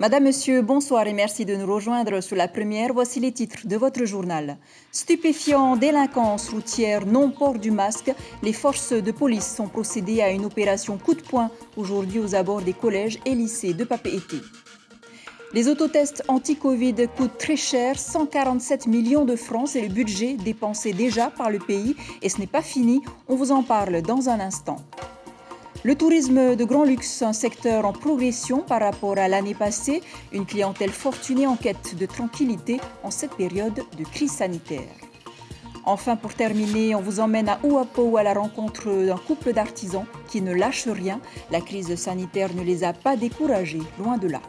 Madame, Monsieur, bonsoir et merci de nous rejoindre sur la première. Voici les titres de votre journal. Stupéfiants, délinquance routière, non-port du masque. Les forces de police ont procédé à une opération coup de poing aujourd'hui aux abords des collèges et lycées de Papeete. Les autotests anti-Covid coûtent très cher, 147 millions de francs, c'est le budget dépensé déjà par le pays et ce n'est pas fini, on vous en parle dans un instant. Le tourisme de grand luxe, un secteur en progression par rapport à l'année passée, une clientèle fortunée en quête de tranquillité en cette période de crise sanitaire. Enfin, pour terminer, on vous emmène à Ouapo à la rencontre d'un couple d'artisans qui ne lâchent rien. La crise sanitaire ne les a pas découragés, loin de là.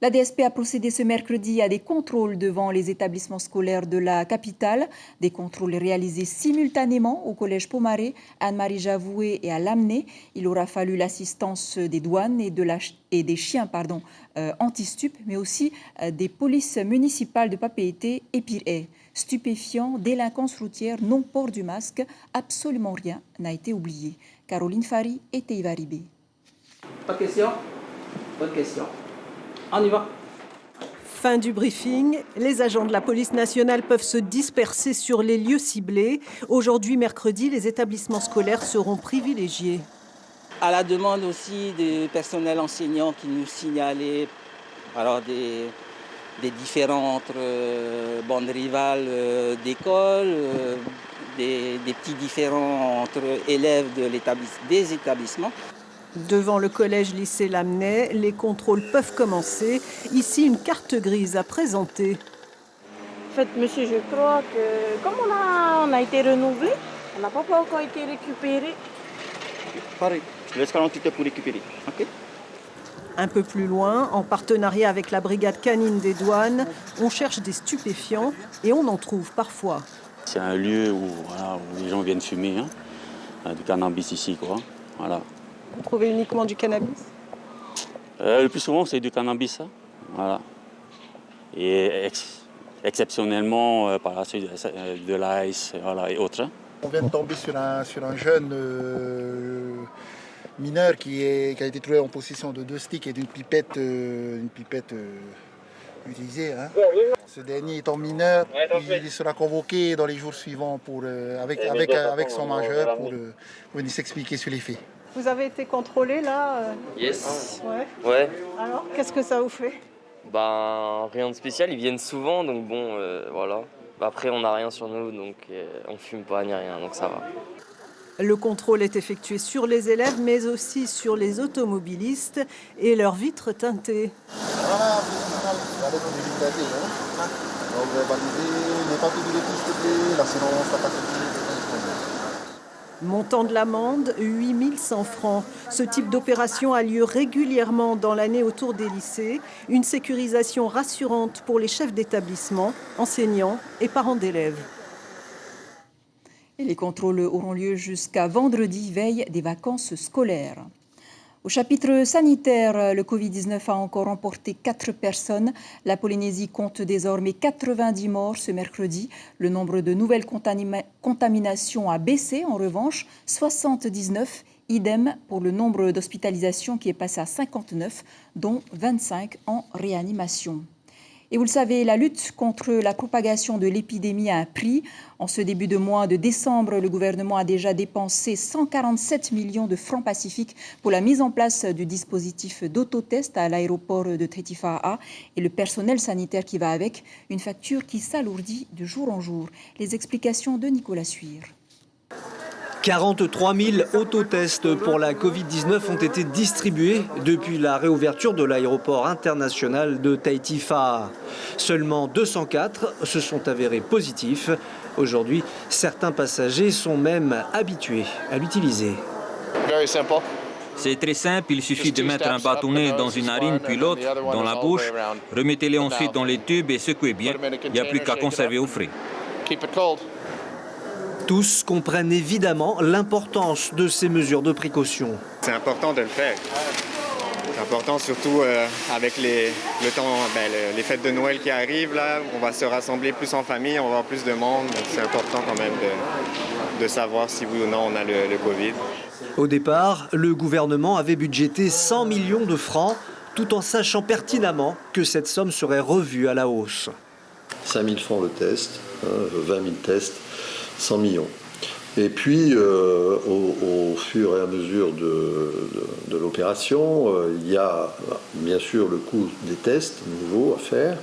La DSP a procédé ce mercredi à des contrôles devant les établissements scolaires de la capitale. Des contrôles réalisés simultanément au collège Pomaré, Anne-Marie Javoué et à Lamné. Il aura fallu l'assistance des douanes et des chiens anti-stup, mais aussi des polices municipales de Papeete et Pirée. Stupéfiants, délinquance routière, non-port du masque, absolument rien n'a été oublié. Caroline Fari et Teiva Ribé. Pas de question? Bonne question. On y va. Fin du briefing, les agents de la police nationale peuvent se disperser sur les lieux ciblés. Aujourd'hui, mercredi, les établissements scolaires seront privilégiés. À la demande aussi des personnels enseignants qui nous signalaient des différentes bandes rivales d'école, des petits différents entre élèves des établissements. Devant le collège-lycée Lamné, les contrôles peuvent commencer. Ici, une carte grise à présenter. En fait, monsieur, je crois que comme on a été renouvelé, on n'a pas encore été récupéré. Pareil, je laisse 48 heures pour récupérer. Okay. Un peu plus loin, en partenariat avec la brigade canine des douanes, on cherche des stupéfiants et on en trouve parfois. C'est un lieu où les gens viennent fumer, du cannabis ici, quoi. Voilà. Vous trouvez uniquement du cannabis? Le plus souvent, c'est du cannabis. Voilà. Et exceptionnellement, par la suite, de l'ice et autres. On vient de tomber sur un jeune mineur qui a été trouvé en possession de 2 sticks et d'une pipette, utilisée. Ce dernier étant mineur, il sera convoqué dans les jours suivants avec son majeur pour venir s'expliquer sur les faits. Vous avez été contrôlé là Yes. Ouais. Alors, qu'est-ce que ça vous fait? Rien de spécial, ils viennent souvent, donc bon, voilà. Après, on n'a rien sur nous, donc on fume pas ni rien, donc ça va. Le contrôle est effectué sur les élèves, mais aussi sur les automobilistes et leurs vitres teintées. Voilà, avec les vitres teintées. On va valider les papiers de l'épice, s'il te plaît. Là, sinon, on sera pas compris. Montant de l'amende, 8 100 francs. Ce type d'opération a lieu régulièrement dans l'année autour des lycées. Une sécurisation rassurante pour les chefs d'établissement, enseignants et parents d'élèves. Et les contrôles auront lieu jusqu'à vendredi, veille des vacances scolaires. Au chapitre sanitaire, le Covid-19 a encore emporté 4 personnes. La Polynésie compte désormais 90 morts ce mercredi. Le nombre de nouvelles contaminations a baissé en revanche, 79. Idem pour le nombre d'hospitalisations qui est passé à 59, dont 25 en réanimation. Et vous le savez, la lutte contre la propagation de l'épidémie a un prix. En ce début de mois de décembre, le gouvernement a déjà dépensé 147 millions de francs pacifiques pour la mise en place du dispositif d'autotest à l'aéroport de Tetifa'a et le personnel sanitaire qui va avec, une facture qui s'alourdit de jour en jour. Les explications de Nicolas Suire. 43 000 autotests pour la Covid-19 ont été distribués depuis la réouverture de l'aéroport international de Tetifa'a. Seulement 204 se sont avérés positifs. Aujourd'hui, certains passagers sont même habitués à l'utiliser. C'est très simple, il suffit de mettre un bâtonnet dans une narine puis l'autre dans la bouche. Remettez-les ensuite dans les tubes et secouez bien. Il n'y a plus qu'à conserver au frais. Tous comprennent évidemment l'importance de ces mesures de précaution. C'est important de le faire. C'est important surtout avec les fêtes de Noël qui arrivent, là, on va se rassembler plus en famille, on va avoir plus de monde. C'est important quand même de savoir si oui ou non on a le Covid. Au départ, le gouvernement avait budgété 100 millions de francs, tout en sachant pertinemment que cette somme serait revue à la hausse. 5 000 francs le test, 20 000 tests, 100 millions. Et puis, au fur et à mesure de l'opération, il y a bien sûr le coût des tests nouveaux à faire,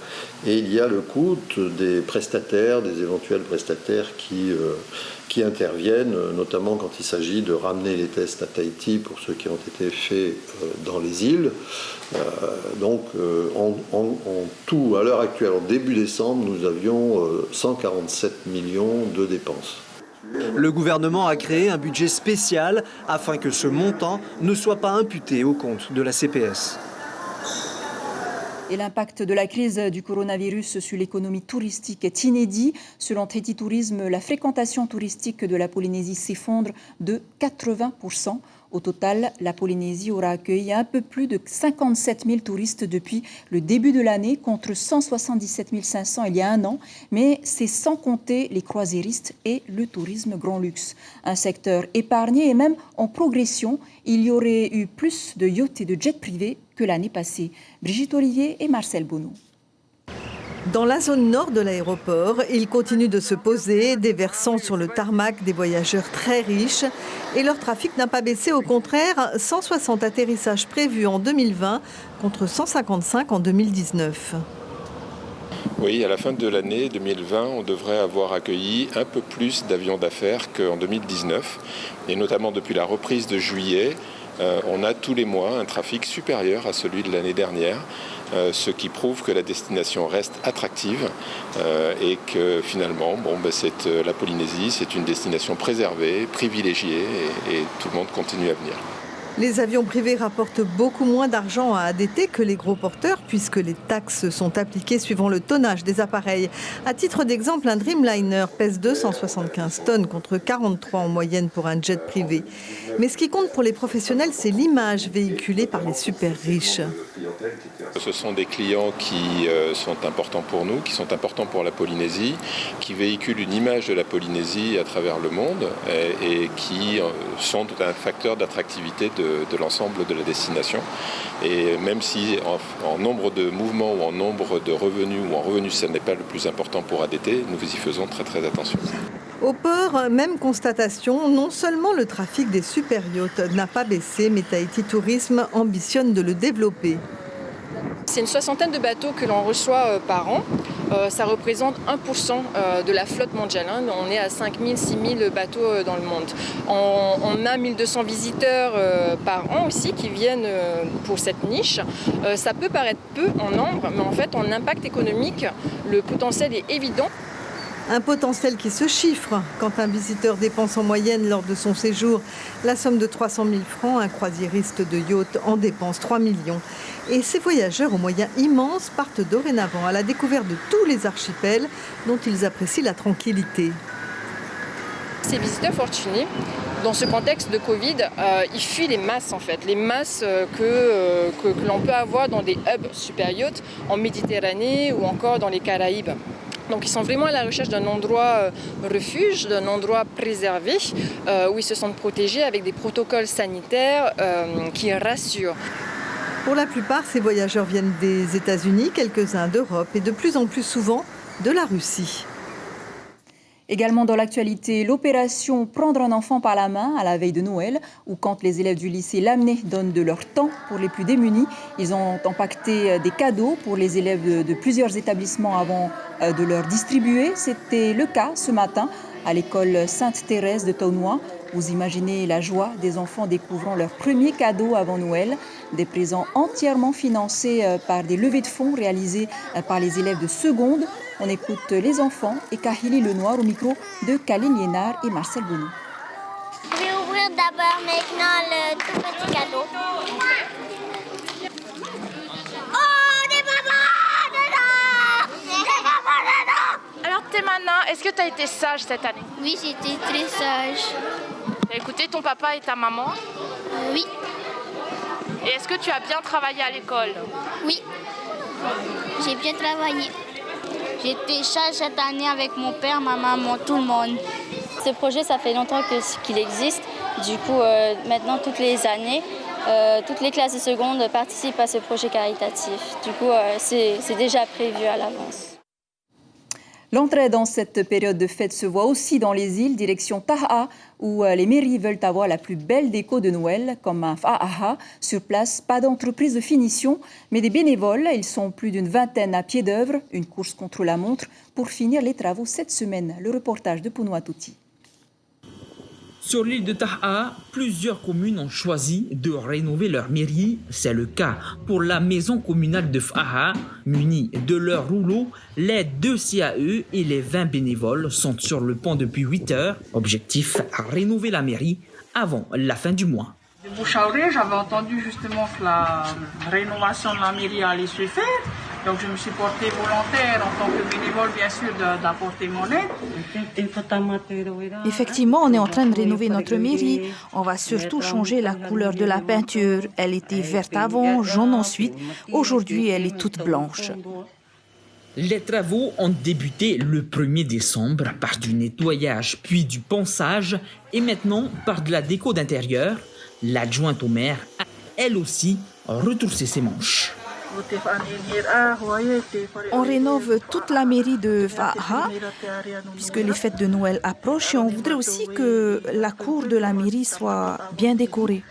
et il y a le coût des prestataires, des éventuels prestataires qui interviennent, notamment quand il s'agit de ramener les tests à Tahiti pour ceux qui ont été faits dans les îles. Donc, en tout, à l'heure actuelle, en début décembre, nous avions 147 millions de dépenses. Le gouvernement a créé un budget spécial afin que ce montant ne soit pas imputé au compte de la CPS. Et l'impact de la crise du coronavirus sur l'économie touristique est inédit. Selon Tahiti Tourisme, la fréquentation touristique de la Polynésie s'effondre de 80%. Au total, la Polynésie aura accueilli un peu plus de 57 000 touristes depuis le début de l'année, contre 177 500 il y a un an. Mais c'est sans compter les croisiéristes et le tourisme grand luxe. Un secteur épargné et même en progression. Il y aurait eu plus de yachts et de jets privés que l'année passée. Brigitte Olivier et Marcel Bonneau. Dans la zone nord de l'aéroport, il continue de se poser, déversant sur le tarmac des voyageurs très riches. Et leur trafic n'a pas baissé, au contraire, 160 atterrissages prévus en 2020 contre 155 en 2019. Oui, à la fin de l'année 2020, on devrait avoir accueilli un peu plus d'avions d'affaires qu'en 2019. Et notamment depuis la reprise de juillet, on a tous les mois un trafic supérieur à celui de l'année dernière. Ce qui prouve que la destination reste attractive et que finalement, la Polynésie, c'est une destination préservée, privilégiée et tout le monde continue à venir. Les avions privés rapportent beaucoup moins d'argent à ADT que les gros porteurs, puisque les taxes sont appliquées suivant le tonnage des appareils. À titre d'exemple, un Dreamliner pèse 275 tonnes contre 43 en moyenne pour un jet privé. Mais ce qui compte pour les professionnels, c'est l'image véhiculée par les super riches. Ce sont des clients qui sont importants pour nous, qui sont importants pour la Polynésie, qui véhiculent une image de la Polynésie à travers le monde et qui sont un facteur d'attractivité de l'ensemble de la destination. Et même si en nombre de mouvements ou en nombre de revenus ou en revenus, ce n'est pas le plus important pour ADT, nous y faisons très très attention. Au port, même constatation, non seulement le trafic des super yachts n'a pas baissé, mais Tahiti Tourisme ambitionne de le développer. C'est une soixantaine de bateaux que l'on reçoit par an. Ça représente 1% de la flotte mondiale. On est à 5 000, 6 000 bateaux dans le monde. On a 1200 visiteurs par an aussi qui viennent pour cette niche. Ça peut paraître peu en nombre, mais en fait, en impact économique, le potentiel est évident. Un potentiel qui se chiffre quand un visiteur dépense en moyenne lors de son séjour la somme de 300 000 francs, un croisiériste de yacht en dépense 3 millions. Et ces voyageurs aux moyens immenses partent dorénavant à la découverte de tous les archipels dont ils apprécient la tranquillité. Ces visiteurs fortunés, dans ce contexte de Covid, ils fuient les masses en fait, les masses que l'on peut avoir dans des hubs super yachts en Méditerranée ou encore dans les Caraïbes. Donc ils sont vraiment à la recherche d'un endroit refuge, d'un endroit préservé, où ils se sentent protégés avec des protocoles sanitaires qui rassurent. Pour la plupart, ces voyageurs viennent des États-Unis, quelques-uns d'Europe et de plus en plus souvent de la Russie. Également dans l'actualité, l'opération Prendre un enfant par la main à la veille de Noël, où quand les élèves du lycée Lamennais donnent de leur temps pour les plus démunis, ils ont empaqueté des cadeaux pour les élèves de plusieurs établissements avant de leur distribuer. C'était le cas ce matin à l'école Sainte-Thérèse de Taunois. Vous imaginez la joie des enfants découvrant leur premier cadeau avant Noël. Des présents entièrement financés par des levées de fonds réalisées par les élèves de seconde. On écoute les enfants et Kahili Lenoir au micro de Kaline Liénard et Marcel Bonneau. Je vais ouvrir d'abord maintenant le tout petit cadeau. Oh, des mamans dedans! Des mamans dedans! Alors maintenant, est-ce que tu as été sage cette année? Oui, j'étais très sage. Tu as écouté ton papa et ta maman? Oui. Et est-ce que tu as bien travaillé à l'école? Oui, j'ai bien travaillé. J'étais sage cette année avec mon père, ma maman, tout le monde. Ce projet, ça fait longtemps qu'il existe. Du coup, maintenant, toutes les années, toutes les classes de seconde participent à ce projet caritatif. Du coup, c'est déjà prévu à l'avance. L'entraide dans cette période de fête se voit aussi dans les îles, direction Taha, où les mairies veulent avoir la plus belle déco de Noël, comme un Fa'aha. Sur place, pas d'entreprise de finition, mais des bénévoles. Ils sont plus d'une vingtaine à pied d'œuvre, une course contre la montre pour finir les travaux cette semaine. Le reportage de Pounoatouti. Sur l'île de Taha, plusieurs communes ont choisi de rénover leur mairie. C'est le cas pour la maison communale de Fa'aha. Munis de leur rouleau, les 2 CAE et les 20 bénévoles sont sur le pont depuis 8 heures. Objectif, rénover la mairie avant la fin du mois. De bouche à oreille, j'avais entendu justement que la rénovation de la mairie allait se faire. Donc je me suis portée volontaire en tant que bénévole, bien sûr, d'apporter mon aide. Effectivement, on est en train de rénover notre mairie. On va surtout changer la couleur de la peinture. Elle était verte avant, jaune ensuite. Aujourd'hui, elle est toute blanche. Les travaux ont débuté le 1er décembre par du nettoyage, puis du ponçage et maintenant par de la déco d'intérieur. L'adjointe au maire a, elle aussi, retroussé ses manches. On rénove toute la mairie de Fa'aha, puisque les fêtes de Noël approchent, et on voudrait aussi que la cour de la mairie soit bien décorée.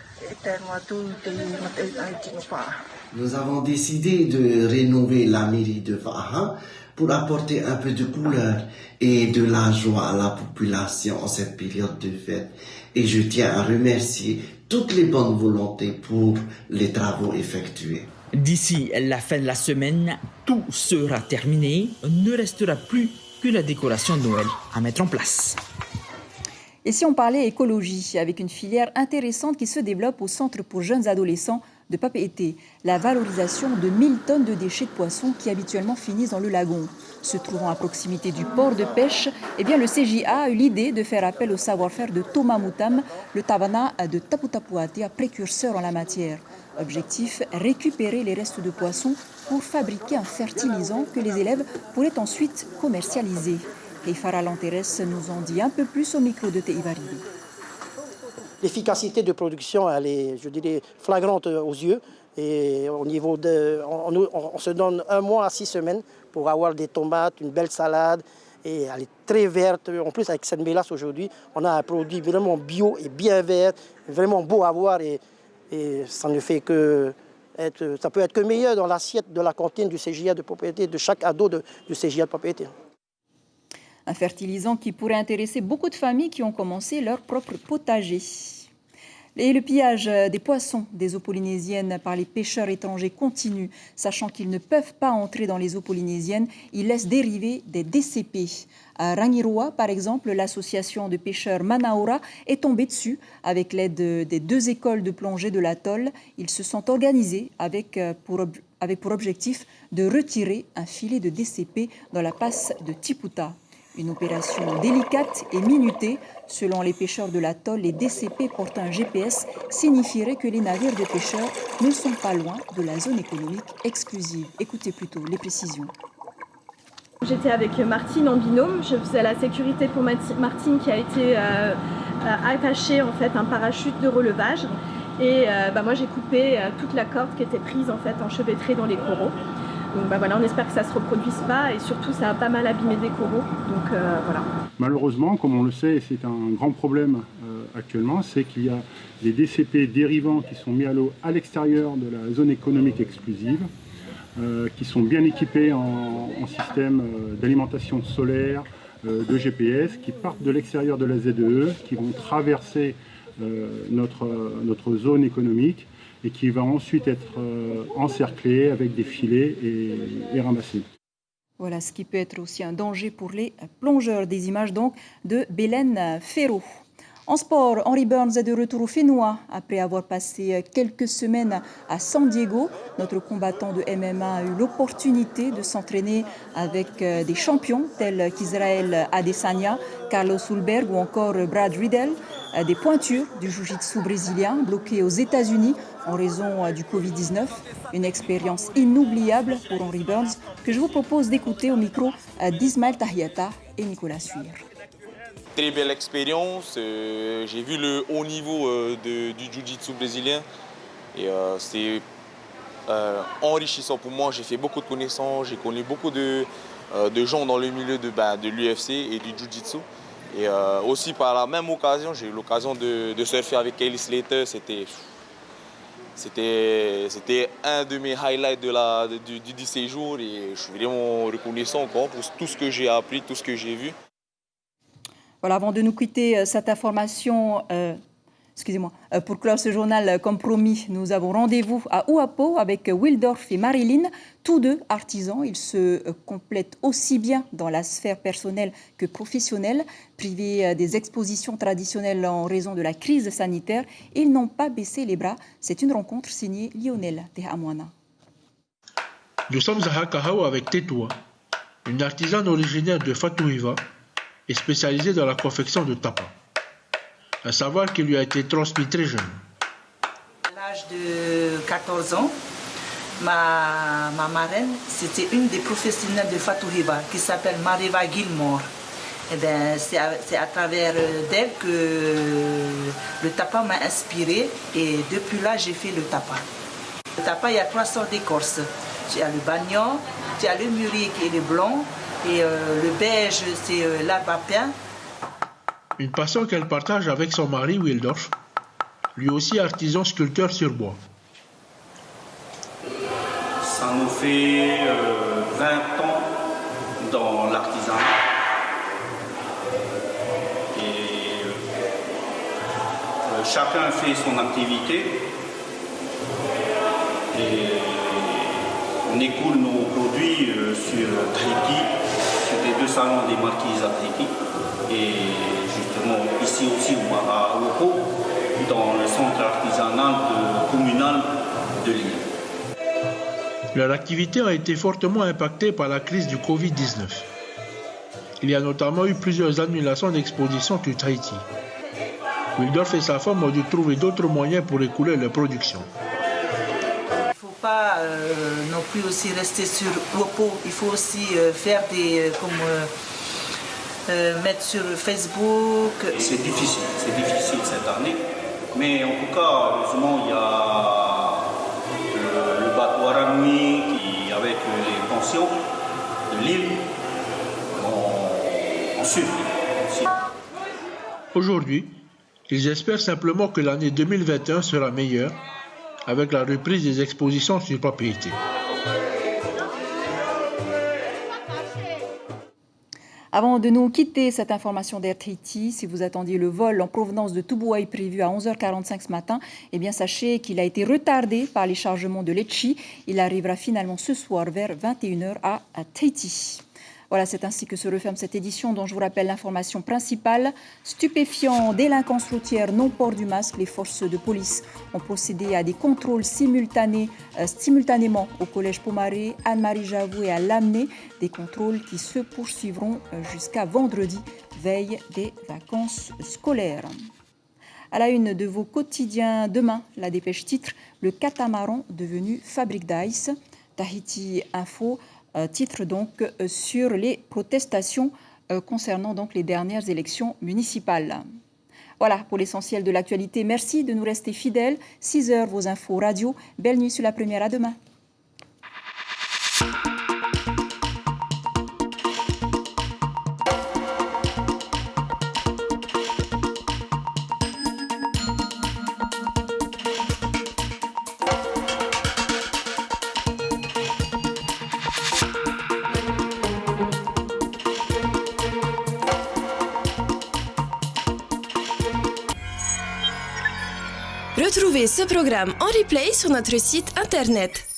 Nous avons décidé de rénover la mairie de Fa'aha pour apporter un peu de couleur et de la joie à la population en cette période de fête. Et je tiens à remercier toutes les bonnes volontés pour les travaux effectués. D'ici la fin de la semaine, tout sera terminé. Ne restera plus que la décoration de Noël à mettre en place. Et si on parlait écologie, avec une filière intéressante qui se développe au Centre pour jeunes adolescents de Papeete, la valorisation de 1000 tonnes de déchets de poissons qui habituellement finissent dans le lagon. Se trouvant à proximité du port de pêche, eh bien le CJA a eu l'idée de faire appel au savoir-faire de Thomas Moutam, le Tavana de Taputapuatea, précurseur en la matière. Objectif, récupérer les restes de poissons pour fabriquer un fertilisant que les élèves pourraient ensuite commercialiser. Et Farah Lanteres nous en dit un peu plus au micro de Teivaridi. L'efficacité de production, elle est, je dirais, flagrante aux yeux. Et au niveau de, on se donne 1 mois à 6 semaines pour avoir des tomates, une belle salade. Et elle est très verte. En plus, avec cette mélasse aujourd'hui, on a un produit vraiment bio et bien vert, vraiment beau à voir. Et ça ne fait que ça peut être que meilleur dans l'assiette de la cantine du CJA de Papeete, de chaque ado du CJA de Papeete. Un fertilisant qui pourrait intéresser beaucoup de familles qui ont commencé leur propre potager. Et le pillage des poissons des eaux polynésiennes par les pêcheurs étrangers continue. Sachant qu'ils ne peuvent pas entrer dans les eaux polynésiennes, ils laissent dériver des DCP. À Rangiroa, par exemple, l'association de pêcheurs Manaora est tombée dessus avec l'aide des 2 écoles de plongée de l'atoll. Ils se sont organisés avec pour objectif de retirer un filet de DCP dans la passe de Tiputa. Une opération délicate et minutée. Selon les pêcheurs de l'atoll, les DCP portant un GPS signifierait que les navires de pêcheurs ne sont pas loin de la zone économique exclusive. Écoutez plutôt les précisions. J'étais avec Martine en binôme. Je faisais la sécurité pour Martine qui a été attachée en fait un parachute de relevage. Et moi j'ai coupé toute la corde qui était prise en fait enchevêtrée dans les coraux. Donc voilà, on espère que ça ne se reproduise pas et surtout ça a pas mal abîmé des coraux. Donc voilà. Malheureusement, comme on le sait, et c'est un grand problème actuellement, c'est qu'il y a des DCP dérivants qui sont mis à l'eau à l'extérieur de la zone économique exclusive, qui sont bien équipés en système d'alimentation solaire, de GPS, qui partent de l'extérieur de la ZEE, qui vont traverser notre zone économique et qui va ensuite être encerclé avec des filets et ramassé. Voilà ce qui peut être aussi un danger pour les plongeurs. Des images donc de Bélène Ferro. En sport, Henry Burns est de retour au Fénois. Après avoir passé quelques semaines à San Diego, notre combattant de MMA a eu l'opportunité de s'entraîner avec des champions tels qu'Israël Adesanya, Carlos Ulberg ou encore Brad Riddell, des pointures du jiu-jitsu brésilien bloquées aux États-Unis en raison du Covid-19. Une expérience inoubliable pour Henry Burns que je vous propose d'écouter au micro d'Ismaël Tahiata et Nicolas Suir. Très belle expérience, j'ai vu le haut niveau du jiu-jitsu brésilien et c'est enrichissant pour moi. J'ai fait beaucoup de connaissances, j'ai connu beaucoup de gens dans le milieu de l'UFC et du jiu-jitsu. Et aussi par la même occasion, j'ai eu l'occasion de surfer avec Kelly Slater. C'était un de mes highlights du séjour et je suis vraiment reconnaissant encore pour tout ce que j'ai appris, tout ce que j'ai vu. Voilà, avant de nous quitter cette information, pour clore ce journal, comme promis, nous avons rendez-vous à Ouapo avec Wildorf et Marilyn, tous deux artisans. Ils se complètent aussi bien dans la sphère personnelle que professionnelle. Privés des expositions traditionnelles en raison de la crise sanitaire, ils n'ont pas baissé les bras. C'est une rencontre signée Lionel Tehamwana. Nous sommes à Hakahao avec Tetua, une artisane originaire de Fatouiva et spécialisée dans la confection de tapa. Un savoir qui lui a été transmis très jeune. À l'âge de 14 ans, ma marraine, c'était une des professionnelles de Fatouiva qui s'appelle Mariva Gilmore. Et c'est à travers d'elle que le tapa m'a inspiré et depuis là, j'ai fait le tapa. Le tapa, il y a 3 sortes d'écorce. Tu as le bagnon, tu as le mûri qui est le blanc, et le beige, c'est l'arbre à pain. Une passion qu'elle partage avec son mari Wildorf, lui aussi artisan sculpteur sur bois. Ça nous fait 20 ans dans l'artisanat. Et chacun fait son activité. Et on écoule nos produits sur Tahiti, sur les 2 salons des marquises à Tahiti. Et justement ici aussi à Ouapo, dans le centre artisanal communal de l'île. Leur activité a été fortement impactée par la crise du Covid-19. Il y a notamment eu plusieurs annulations d'expositions sur Tahiti. Wildorf et sa femme ont dû trouver d'autres moyens pour écouler leur production. Il ne faut pas non plus aussi rester sur Ouapo, il faut aussi faire des... mettre sur Facebook. C'est difficile cette année, mais en tout cas, heureusement, il y a le bateau Aranui qui, avec les pensions de l'île, on suit. Aujourd'hui, ils espèrent simplement que l'année 2021 sera meilleure, avec la reprise des expositions sur propriété. Avant de nous quitter, cette information d'Air Tahiti, si vous attendiez le vol en provenance de Tubuai prévu à 11h45 ce matin, eh bien sachez qu'il a été retardé par les chargements de Lecce. Il arrivera finalement ce soir vers 21h à Tahiti. Voilà, c'est ainsi que se referme cette édition dont je vous rappelle l'information principale. Stupéfiants, délinquance routière, non-port du masque, les forces de police ont procédé à des contrôles simultanément au collège Pomaré, Anne-Marie Javou et à Lamné. Des contrôles qui se poursuivront jusqu'à vendredi, veille des vacances scolaires. À la une de vos quotidiens demain, la dépêche titre « Le catamaran devenu fabrique d'ice ». Tahiti Info titre donc sur les protestations concernant donc les dernières élections municipales. Voilà pour l'essentiel de l'actualité. Merci de nous rester fidèles. 6h, vos infos radio. Belle nuit sur la première. À demain. Retrouvez ce programme en replay sur notre site internet